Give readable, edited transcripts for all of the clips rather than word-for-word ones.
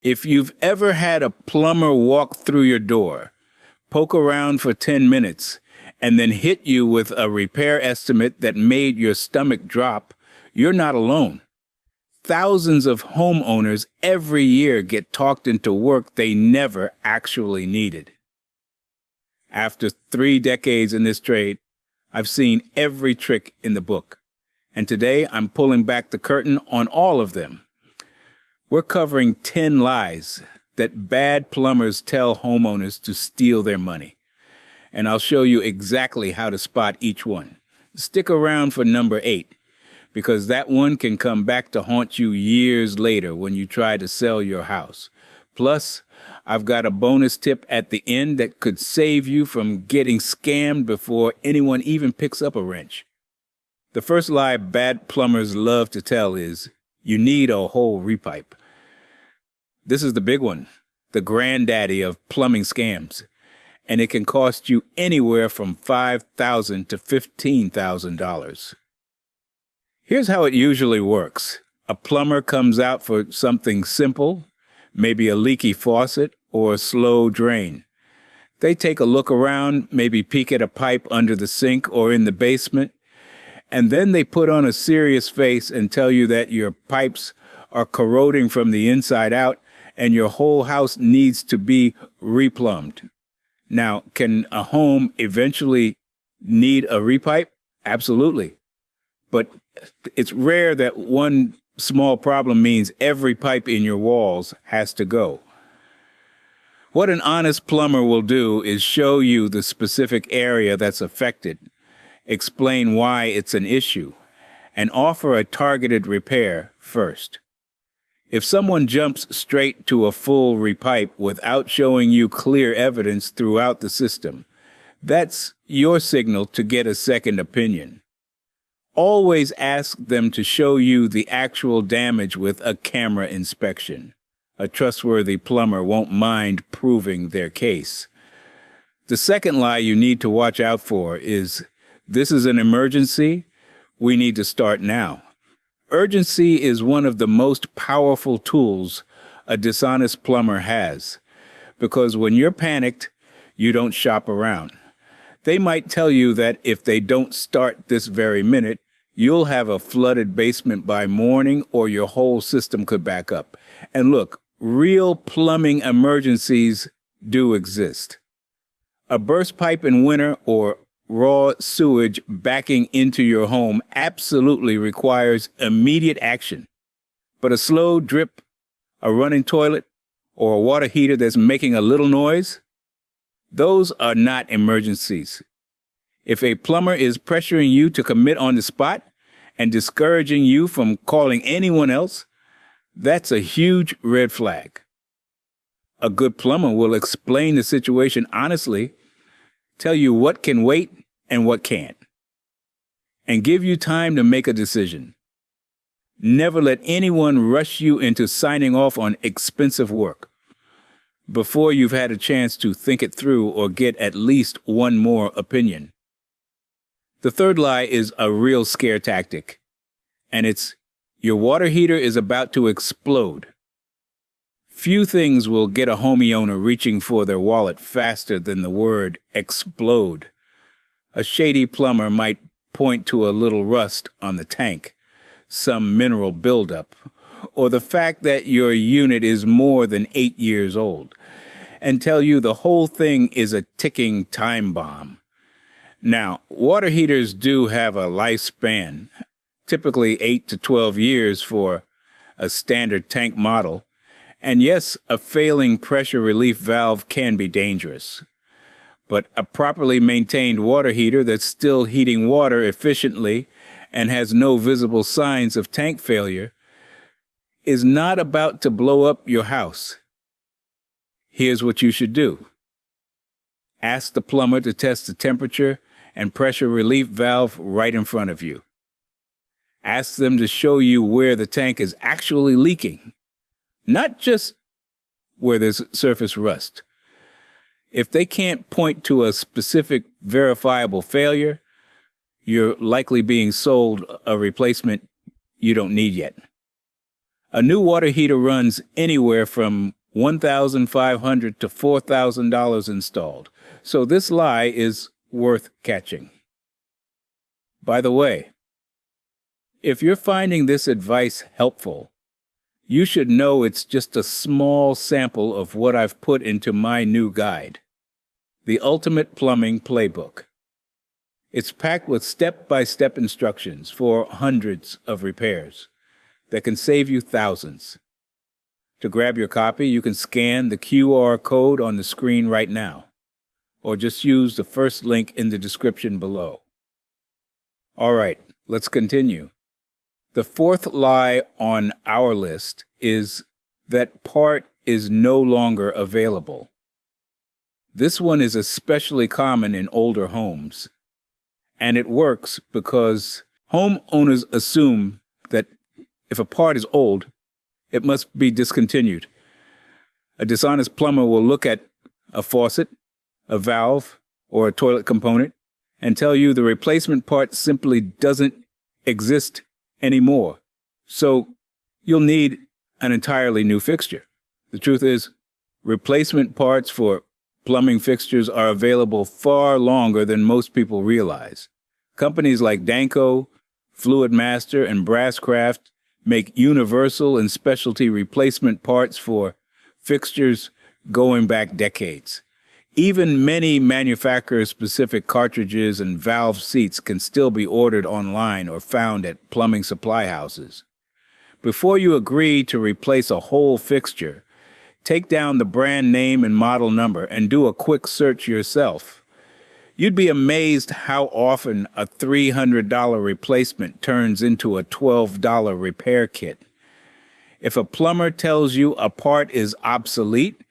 If you've ever had a plumber walk through your door, poke around for 10 minutes, and then hit you with a repair estimate that made your stomach drop, you're not alone. Thousands of homeowners every year get talked into work they never actually needed. After 3 decades in this trade, I've seen every trick in the book, and today I'm pulling back the curtain on all of them. We're covering 10 lies that bad plumbers tell homeowners to steal their money, and I'll show you exactly how to spot each one. Stick around for number 8, because that one can come back to haunt you years later when you try to sell your house. Plus, I've got a bonus tip at the end that could save you from getting scammed before anyone even picks up a wrench. The first lie bad plumbers love to tell is, you need a whole repipe. This is the big one, the granddaddy of plumbing scams, and it can cost you anywhere from $5,000 to $15,000. Here's how it usually works. A plumber comes out for something simple, maybe a leaky faucet or a slow drain. They take a look around, maybe peek at a pipe under the sink or in the basement, and then they put on a serious face and tell you that your pipes are corroding from the inside out and your whole house needs to be replumbed. Now, can a home eventually need a repipe? Absolutely. But it's rare that one small problem means every pipe in your walls has to go. What an honest plumber will do is show you the specific area that's affected, explain why it's an issue, and offer a targeted repair first. If someone jumps straight to a full repipe without showing you clear evidence throughout the system, that's your signal to get a second opinion. Always ask them to show you the actual damage with a camera inspection. A trustworthy plumber won't mind proving their case. The second lie you need to watch out for is, this is an emergency, we need to start now. Urgency is one of the most powerful tools a dishonest plumber has, because when you're panicked, you don't shop around. They might tell you that if they don't start this very minute, you'll have a flooded basement by morning or your whole system could back up. And look, real plumbing emergencies do exist. A burst pipe in winter or raw sewage backing into your home absolutely requires immediate action. But a slow drip, a running toilet, or a water heater that's making a little noise, those are not emergencies. If a plumber is pressuring you to commit on the spot and discouraging you from calling anyone else, that's a huge red flag. A good plumber will explain the situation honestly, tell you what can wait and what can't, and give you time to make a decision. Never let anyone rush you into signing off on expensive work before you've had a chance to think it through or get at least one more opinion. The third lie is a real scare tactic, and it's, your water heater is about to explode. Few things will get a homeowner reaching for their wallet faster than the word explode. A shady plumber might point to a little rust on the tank, some mineral buildup, or the fact that your unit is more than 8 years old, and tell you the whole thing is a ticking time bomb. Now, water heaters do have a lifespan, typically 8 to 12 years for a standard tank model, and yes, a failing pressure relief valve can be dangerous. But a properly maintained water heater that's still heating water efficiently and has no visible signs of tank failure is not about to blow up your house. Here's what you should do. Ask the plumber to test the temperature and pressure relief valve right in front of you. Ask them to show you where the tank is actually leaking, not just where there's surface rust. If they can't point to a specific verifiable failure, you're likely being sold a replacement you don't need yet. A new water heater runs anywhere from $1,500 to $4,000 installed, so this lie is worth catching. By the way, if you're finding this advice helpful, you should know it's just a small sample of what I've put into my new guide, The Ultimate Plumbing Playbook. It's packed with step-by-step instructions for hundreds of repairs that can save you thousands. To grab your copy, you can scan the QR code on the screen right now, or just use the first link in the description below. All right, let's continue. The fourth lie on our list is that part is no longer available. This one is especially common in older homes, and it works because homeowners assume that if a part is old, it must be discontinued. A dishonest plumber will look at a faucet, a valve, or a toilet component and tell you the replacement part simply doesn't exist anymore. So you'll need an entirely new fixture. The truth is, replacement parts for plumbing fixtures are available far longer than most people realize. Companies like Danco, Fluid Master, and Brasscraft make universal and specialty replacement parts for fixtures going back decades. Even many manufacturer-specific cartridges and valve seats can still be ordered online or found at plumbing supply houses. Before you agree to replace a whole fixture, take down the brand name and model number and do a quick search yourself. You'd be amazed how often a $300 replacement turns into a $12 repair kit. If a plumber tells you a part is obsolete,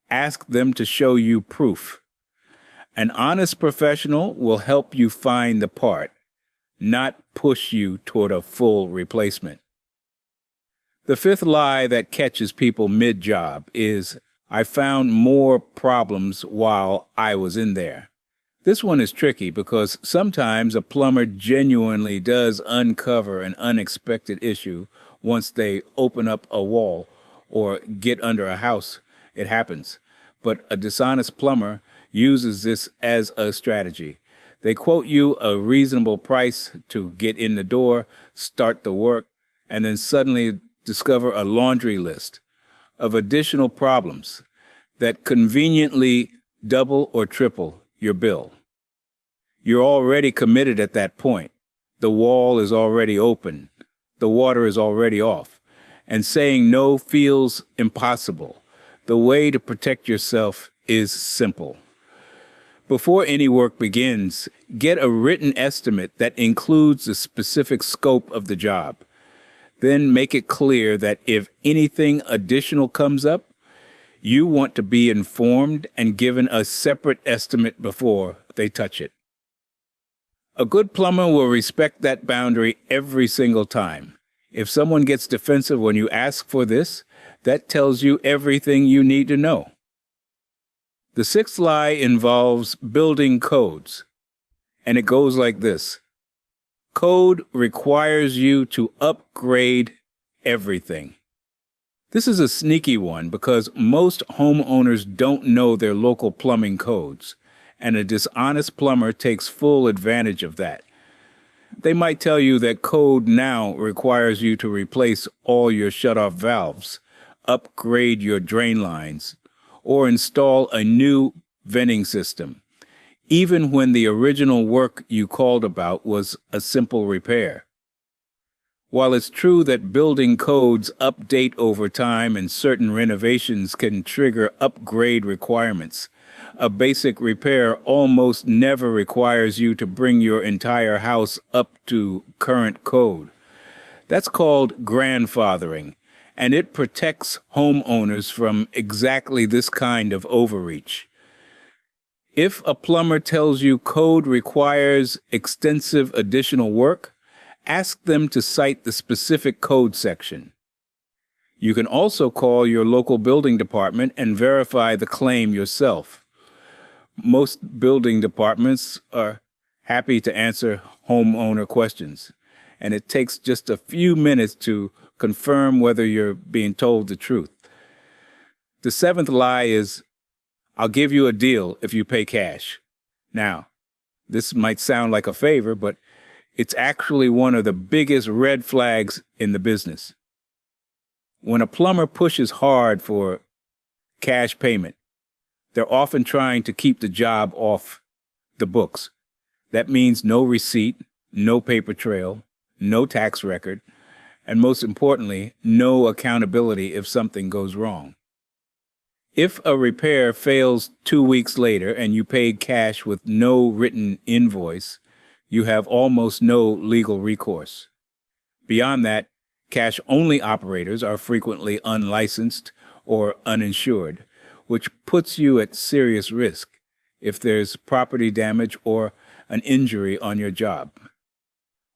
ask them to show you proof. An honest professional will help you find the part, not push you toward a full replacement. The fifth lie that catches people mid-job is, I found more problems while I was in there. This one is tricky because sometimes a plumber genuinely does uncover an unexpected issue once they open up a wall or get under a house. It happens. But a dishonest plumber uses this as a strategy. They quote you a reasonable price to get in the door, start the work, and then suddenly discover a laundry list of additional problems that conveniently double or triple your bill. You're already committed at that point. The wall is already open. The water is already off. And saying no feels impossible. The way to protect yourself is simple. Before any work begins, get a written estimate that includes the specific scope of the job. Then make it clear that if anything additional comes up, you want to be informed and given a separate estimate before they touch it. A good plumber will respect that boundary every single time. If someone gets defensive when you ask for this, that tells you everything you need to know. The sixth lie involves building codes, and it goes like this. Code requires you to upgrade everything. This is a sneaky one because most homeowners don't know their local plumbing codes, and a dishonest plumber takes full advantage of that. They might tell you that code now requires you to replace all your shutoff valves, upgrade your drain lines, or install a new venting system, even when the original work you called about was a simple repair. While it's true that building codes update over time and certain renovations can trigger upgrade requirements, a basic repair almost never requires you to bring your entire house up to current code. That's called grandfathering, and it protects homeowners from exactly this kind of overreach. If a plumber tells you code requires extensive additional work, ask them to cite the specific code section. You can also call your local building department and verify the claim yourself. Most building departments are happy to answer homeowner questions, and it takes just a few minutes to Confirm whether you're being told the truth. The seventh lie is, I'll give you a deal if you pay cash. Now, this might sound like a favor, but it's actually one of the biggest red flags in the business. When a plumber pushes hard for cash payment, they're often trying to keep the job off the books. That means no receipt, no paper trail, no tax record, and most importantly, no accountability if something goes wrong. If a repair fails 2 weeks later and you paid cash with no written invoice, you have almost no legal recourse. Beyond that, cash-only operators are frequently unlicensed or uninsured, which puts you at serious risk if there's property damage or an injury on your job.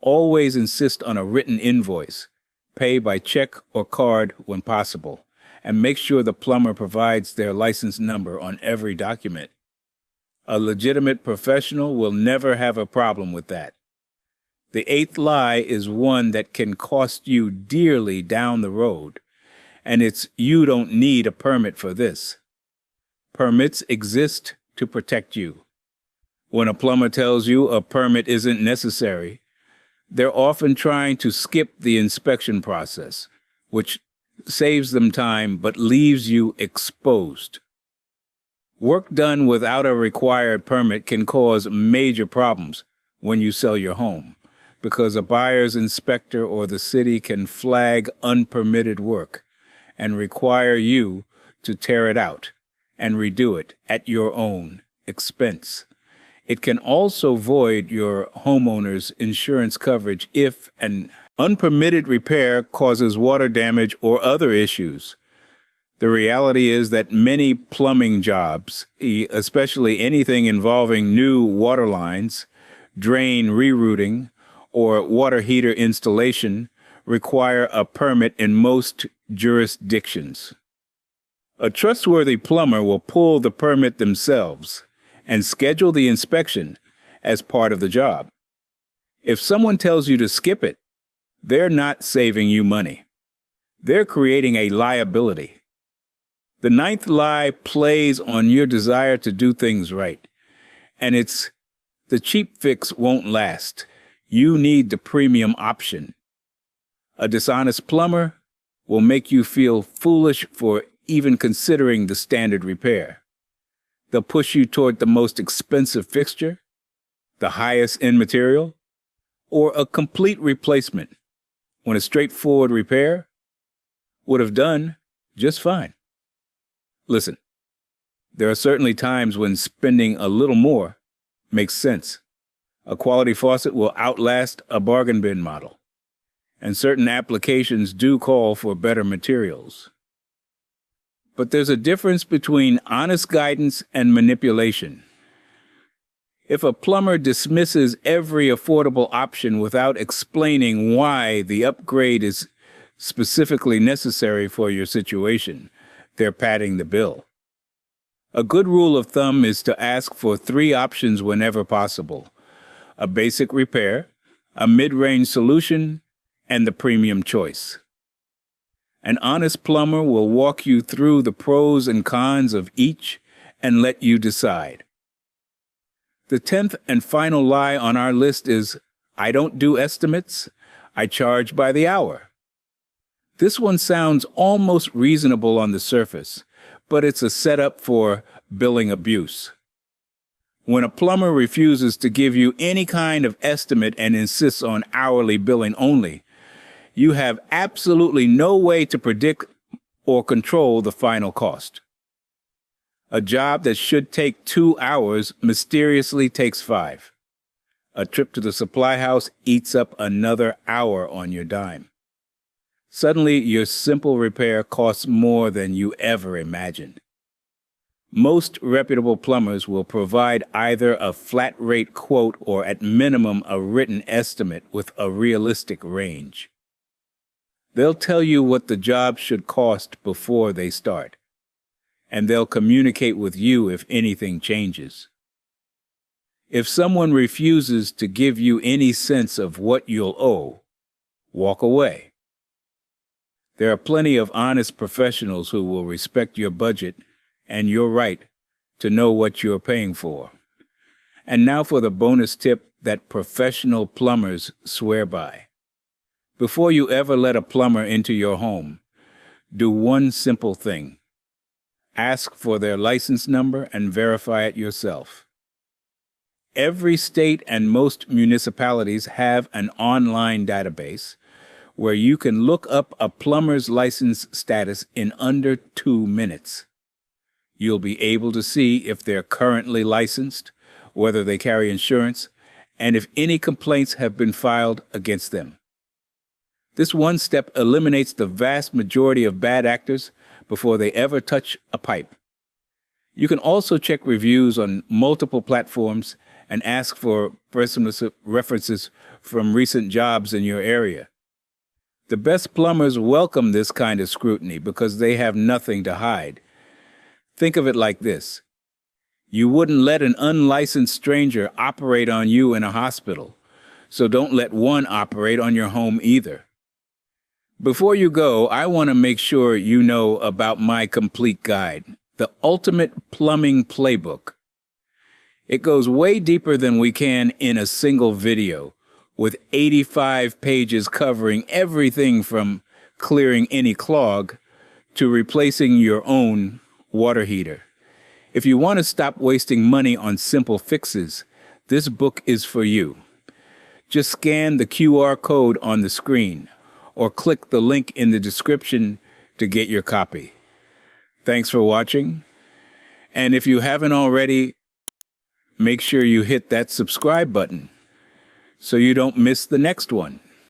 Always insist on a written invoice. Pay by check or card when possible, and make sure the plumber provides their license number on every document. A legitimate professional will never have a problem with that. The eighth lie is one that can cost you dearly down the road, and it's you don't need a permit for this. Permits exist to protect you. When a plumber tells you a permit isn't necessary, they're often trying to skip the inspection process, which saves them time but leaves you exposed. Work done without a required permit can cause major problems when you sell your home, because a buyer's inspector or the city can flag unpermitted work and require you to tear it out and redo it at your own expense. It can also void your homeowner's insurance coverage if an unpermitted repair causes water damage or other issues. The reality is that many plumbing jobs, especially anything involving new water lines, drain rerouting, or water heater installation, require a permit in most jurisdictions. A trustworthy plumber will pull the permit themselves and schedule the inspection as part of the job. If someone tells you to skip it, they're not saving you money. They're creating a liability. The ninth lie plays on your desire to do things right, and it's the cheap fix won't last. You need the premium option. A dishonest plumber will make you feel foolish for even considering the standard repair. They'll push you toward the most expensive fixture, the highest end material, or a complete replacement, when a straightforward repair would have done just fine. Listen, there are certainly times when spending a little more makes sense. A quality faucet will outlast a bargain bin model, and certain applications do call for better materials. But there's a difference between honest guidance and manipulation. If a plumber dismisses every affordable option without explaining why the upgrade is specifically necessary for your situation, they're padding the bill. A good rule of thumb is to ask for 3 options whenever possible: a basic repair, a mid-range solution, and the premium choice. An honest plumber will walk you through the pros and cons of each and let you decide. The 10th and final lie on our list is, I don't do estimates, I charge by the hour. This one sounds almost reasonable on the surface, but it's a setup for billing abuse. When a plumber refuses to give you any kind of estimate and insists on hourly billing only, you have absolutely no way to predict or control the final cost. A job that should take 2 hours mysteriously takes 5. A trip to the supply house eats up another hour on your dime. Suddenly, your simple repair costs more than you ever imagined. Most reputable plumbers will provide either a flat rate quote or at minimum a written estimate with a realistic range. They'll tell you what the job should cost before they start, and they'll communicate with you if anything changes. If someone refuses to give you any sense of what you'll owe, walk away. There are plenty of honest professionals who will respect your budget and your right to know what you're paying for. And now for the bonus tip that professional plumbers swear by. Before you ever let a plumber into your home, do one simple thing. Ask for their license number and verify it yourself. Every state and most municipalities have an online database where you can look up a plumber's license status in under 2 minutes. You'll be able to see if they're currently licensed, whether they carry insurance, and if any complaints have been filed against them. This one step eliminates the vast majority of bad actors before they ever touch a pipe. You can also check reviews on multiple platforms and ask for references from recent jobs in your area. The best plumbers welcome this kind of scrutiny because they have nothing to hide. Think of it like this. You wouldn't let an unlicensed stranger operate on you in a hospital, so don't let one operate on your home either. Before you go, I want to make sure you know about my complete guide, the Ultimate Plumbing Playbook. It goes way deeper than we can in a single video, with 85 pages covering everything from clearing any clog to replacing your own water heater. If you want to stop wasting money on simple fixes, this book is for you. Just scan the QR code on the screen or click the link in the description to get your copy. Thanks for watching. And if you haven't already, make sure you hit that subscribe button so you don't miss the next one.